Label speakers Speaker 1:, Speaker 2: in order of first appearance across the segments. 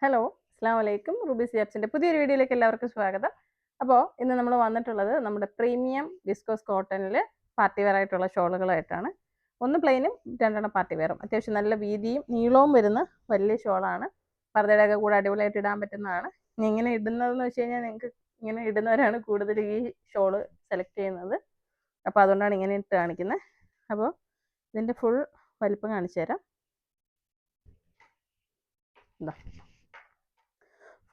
Speaker 1: Hello, അസ്സലാമു അലൈക്കും. Rupees ജാബ്സിന്റെ പുതിയൊരു വീഡിയോയിലേക്ക് എല്ലാവർക്കും സ്വാഗതം. അപ്പോൾ ഇന്ന് നമ്മൾ വന്നിട്ടുള്ളത് നമ്മുടെ പ്രീമിയം വിസ്കോസ് കോട്ടണിൽ പാർട്ടി വെയർ ആയിട്ടുള്ള ഷോളുകളായിട്ടാണ്. ഒന്ന് പ്ലെയിനും രണ്ടെണ്ണം പാർട്ടി വെയറും. അത്യാവശ്യം നല്ല വീതിയും നീളവും വരുന്ന വലിയ ഷോളാണ്. പർദ്ദയുടെ ഒക്കെ കൂടെ അടിപൊളിയായിട്ട് ഇടാൻ പറ്റുന്നതാണ്. ഇനി ഇങ്ങനെ ഇടുന്നതെന്ന് വെച്ച് കഴിഞ്ഞാൽ നിങ്ങൾക്ക് ഇങ്ങനെ ഇടുന്നവരാണ് കൂടുതൽ ഈ ഷോള് സെലക്ട് ചെയ്യുന്നത്. അപ്പോൾ അതുകൊണ്ടാണ് ഇങ്ങനെ ഇട്ട് കാണിക്കുന്നത്. അപ്പോൾ ഇതിൻ്റെ ഫുൾ വലിപ്പം കാണിച്ചു തരാം. എന്താ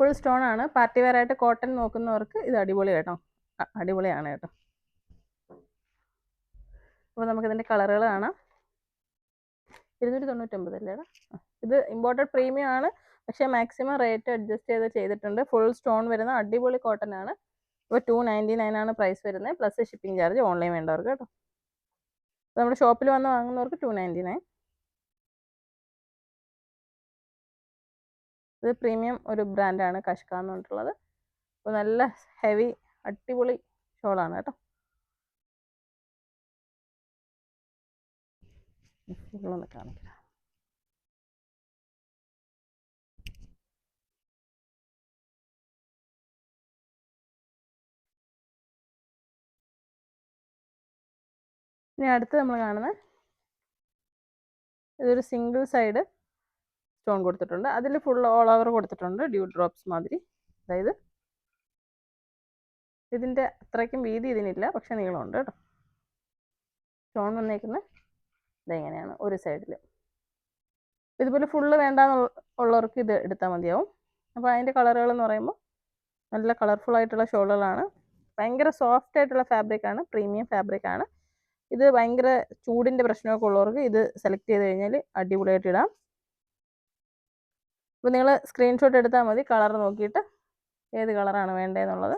Speaker 1: ഫുൾ സ്റ്റോൺ ആണ്. പാർട്ടി വെയർ ആയിട്ട് കോട്ടൺ നോക്കുന്നവർക്ക് ഇത് അടിപൊളി കേട്ടോ, അടിപൊളിയാണ് കേട്ടോ. അപ്പോൾ നമുക്കിതിൻ്റെ കളറുകൾ കാണാം. 299 അല്ലേടാ. ഇത് ഇമ്പോർട്ടഡ് പ്രീമിയം ആണ്, പക്ഷേ മാക്സിമം റേറ്റ് അഡ്ജസ്റ്റ് ചെയ്തിട്ടുണ്ട്. ഫുൾ സ്റ്റോൺ വരുന്ന അടിപൊളി കോട്ടൺ ആണ്. ഇപ്പോൾ 299 ആണ് പ്രൈസ് വരുന്നത്, പ്ലസ് ഷിപ്പിംഗ് ചാർജ് ഓൺലൈൻ വേണ്ടവർക്ക് കേട്ടോ. നമ്മുടെ ഷോപ്പിൽ വന്ന് വാങ്ങുന്നവർക്ക് 299. ഇത് പ്രീമിയം ഒരു ബ്രാൻഡാണ്, കഷ്ക എന്ന് പറഞ്ഞിട്ടുള്ളത്. അപ്പോൾ നല്ല ഹെവി അടിപൊളി ഷോളാണ് കേട്ടോ. ഒന്ന് കാണിക്കാം. ഇനി അടുത്ത് നമ്മൾ കാണുന്നത് ഇതൊരു സിംഗിൾ സൈഡ് സ്റ്റോൺ കൊടുത്തിട്ടുണ്ട്. അതിൽ ഫുൾ ഓൾ ഓവർ കൊടുത്തിട്ടുണ്ട് ഡ്യൂ ഡ്രോപ്സ് മാതിരി. അതായത് ഇതിൻ്റെ അത്രയ്ക്കും വീതി ഇതിനില്ല, പക്ഷെ നീളമുണ്ട് കേട്ടോ. സ്റ്റോൺ വന്നേക്കുന്നത് ഇതെങ്ങനെയാണ് ഒരു സൈഡിൽ. ഇതുപോലെ ഫുള്ള് വേണ്ടാന്നുള്ളവർക്ക് ഇത് എടുത്താൽ മതിയാവും. അപ്പോൾ അതിൻ്റെ കളറുകൾ എന്ന് പറയുമ്പോൾ നല്ല കളർഫുൾ ആയിട്ടുള്ള ഷോളുകളാണ്. ഭയങ്കര സോഫ്റ്റ് ആയിട്ടുള്ള ഫാബ്രിക്കാണ്, പ്രീമിയം ഫാബ്രിക്കാണ്. ഇത് ഭയങ്കര ചൂടിൻ്റെ പ്രശ്നമൊക്കെ ഉള്ളവർക്ക് ഇത് സെലക്ട് ചെയ്ത് കഴിഞ്ഞാൽ അടിപൊളിയായിട്ട് ഇടാം. അപ്പോൾ നിങ്ങൾ സ്ക്രീൻഷോട്ട് എടുത്താൽ മതി, കളർ നോക്കിയിട്ട് ഏത് കളറാണ് വേണ്ടതെന്നുള്ളത്.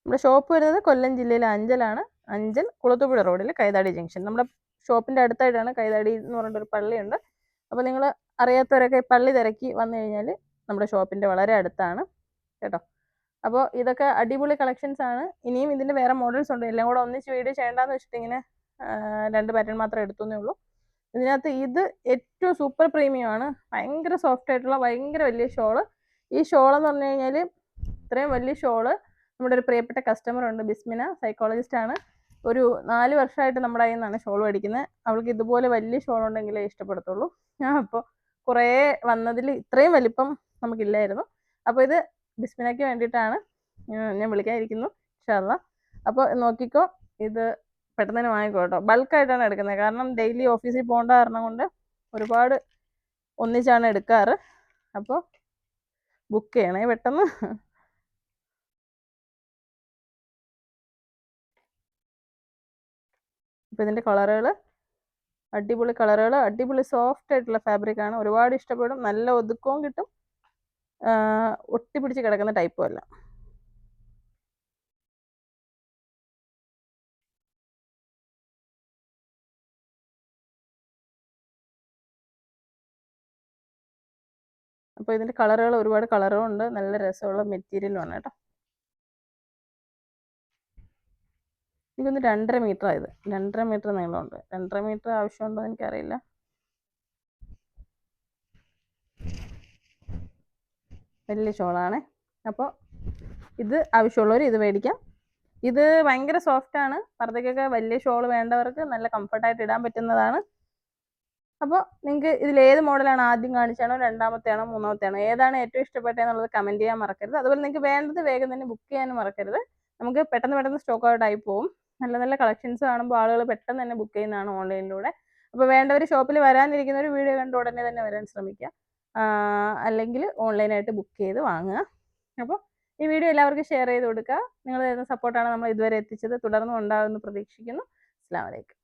Speaker 1: നമ്മുടെ ഷോപ്പ് വരുന്നത് കൊല്ലം ജില്ലയിലെ അഞ്ചലാണ്. അഞ്ചൽ കുളത്തൂപ്പുഴ റോഡിൽ കൈതാടി ജംഗ്ഷൻ. നമ്മുടെ ഷോപ്പിൻ്റെ അടുത്തായിട്ടാണ് കൈതാടി എന്ന് പറഞ്ഞിട്ടൊരു പള്ളിയുണ്ട്. അപ്പോൾ നിങ്ങൾ അറിയാത്തവരൊക്കെ പള്ളി തിരക്കി വന്നു കഴിഞ്ഞാൽ നമ്മുടെ ഷോപ്പിൻ്റെ വളരെ അടുത്താണ് കേട്ടോ. അപ്പോൾ ഇതൊക്കെ അടിപൊളി കളക്ഷൻസ് ആണ്. ഇനിയും ഇതിൻ്റെ വേറെ മോഡൽസ് ഉണ്ട്. എല്ലാം കൂടെ ഒന്നിച്ച് വീഡിയോ ചെയ്യേണ്ടെന്ന് വെച്ചിട്ട് ഇങ്ങനെ 2 പാറ്റേൺ മാത്രമേ എടുത്തുന്നേ ഉള്ളൂ. ഇതിനകത്ത് ഇത് ഏറ്റവും സൂപ്പർ പ്രീമിയം ആണ്. ഭയങ്കര സോഫ്റ്റ് ആയിട്ടുള്ള ഭയങ്കര വലിയ ഷോള്. ഈ ഷോളെന്ന് പറഞ്ഞു കഴിഞ്ഞാൽ ഇത്രയും വലിയ ഷോള് നമ്മുടെ ഒരു പ്രിയപ്പെട്ട കസ്റ്റമർ ഉണ്ട്, ബിസ്മിന, സൈക്കോളജിസ്റ്റ് ആണ്. ഒരു 4 വർഷമായിട്ട് നമ്മുടെ കയ്യിൽ നിന്നാണ് ഷോൾ മേടിക്കുന്നത്. അവൾക്ക് ഇതുപോലെ വലിയ ഷോൾ ഉണ്ടെങ്കിലേ ഇഷ്ടപ്പെടത്തുള്ളൂ. ഞാൻ അപ്പോൾ കുറേ വന്നതിൽ ഇത്രയും വലിപ്പം നമുക്കില്ലായിരുന്നു. അപ്പോൾ ഇത് ബിസ്മിനയ്ക്ക് വേണ്ടിയിട്ടാണ് ഞാൻ വിളിക്കാതിരിക്കുന്നു ഇൻഷാ അല്ലാഹ്. അപ്പോൾ നോക്കിക്കോ, ഇത് പെട്ടെന്ന് തന്നെ വാങ്ങിക്കോ കേട്ടോ. ബൾക്കായിട്ടാണ് എടുക്കുന്നത്, കാരണം ഡെയിലി ഓഫീസിൽ പോകേണ്ട കാരണം കൊണ്ട് ഒരുപാട് ഒന്നിച്ചാണ് എടുക്കാറ്. അപ്പോൾ ബുക്ക് ചെയ്യണേ പെട്ടെന്ന്. അപ്പോൾ ഇതിൻ്റെ കളറുകൾ അടിപൊളി കളറുകൾ, അടിപൊളി സോഫ്റ്റ് ആയിട്ടുള്ള ഫാബ്രിക്കാണ്. ഒരുപാട് ഇഷ്ടപ്പെടും. നല്ല ഒതുക്കവും കിട്ടും, ഒട്ടിപ്പിടിച്ച് കിടക്കുന്ന ടൈപ്പും അല്ല. അപ്പോൾ ഇതിൻ്റെ കളറുകൾ ഒരുപാട് കളറും ഉണ്ട്, നല്ല രസമുള്ള മെറ്റീരിയലുമാണ് കേട്ടോ. എനിക്കൊന്ന് 2.5 മീറ്റർ ആയത്, 2.5 മീറ്റർ നീളമുണ്ട്. 2.5 മീറ്റർ ആവശ്യമുണ്ടോ എന്ന് എനിക്കറിയില്ല. വലിയ ഷോളാണ്. അപ്പോൾ ഇത് ആവശ്യമുള്ളവർ ഇത് മേടിക്കാം. ഇത് ഭയങ്കര സോഫ്റ്റാണ്. പർദ്ദയ്ക്കൊക്കെ വലിയ ഷോൾ വേണ്ടവർക്ക് നല്ല കംഫർട്ടായിട്ട് ഇടാൻ പറ്റുന്നതാണ്. അപ്പോൾ നിങ്ങൾക്ക് ഇതിലേത് മോഡലാണ് ആദ്യം കാണിച്ചാണോ, രണ്ടാമത്തെയാണോ, മൂന്നാമത്തെയാണോ, ഏതാണ് ഏറ്റവും ഇഷ്ടപ്പെട്ടതെന്നുള്ളത് കമൻറ്റ് ചെയ്യാൻ മറക്കരുത്. അതുപോലെ നിങ്ങൾക്ക് വേണ്ടത് വേഗം തന്നെ ബുക്ക് ചെയ്യാനും മറക്കരുത്. നമുക്ക് പെട്ടെന്ന് സ്റ്റോക്ക് ഔട്ട് ആയി പോകും. നല്ല നല്ല കളക്ഷൻസ് കാണുമ്പോൾ ആളുകൾ പെട്ടെന്ന് തന്നെ ബുക്ക് ചെയ്യുന്നതാണ് ഓൺലൈനിലൂടെ. അപ്പോൾ വേണ്ടവർ ഷോപ്പിൽ വരാനിരിക്കുന്നവർ വീഡിയോ കണ്ട് ഉടനെ തന്നെ വരാൻ ശ്രമിക്കുക, അല്ലെങ്കിൽ ഓൺലൈനായിട്ട് ബുക്ക് ചെയ്ത് വാങ്ങുക. അപ്പോൾ ഈ വീഡിയോ എല്ലാവർക്കും ഷെയർ ചെയ്ത് കൊടുക്കുക. നിങ്ങൾ തരുന്ന സപ്പോർട്ടാണ് നമ്മൾ ഇതുവരെ എത്തിച്ചത്, തുടർന്നും ഉണ്ടാകുമെന്ന് പ്രതീക്ഷിക്കുന്നു. അസ്സലാമു അലൈക്കും.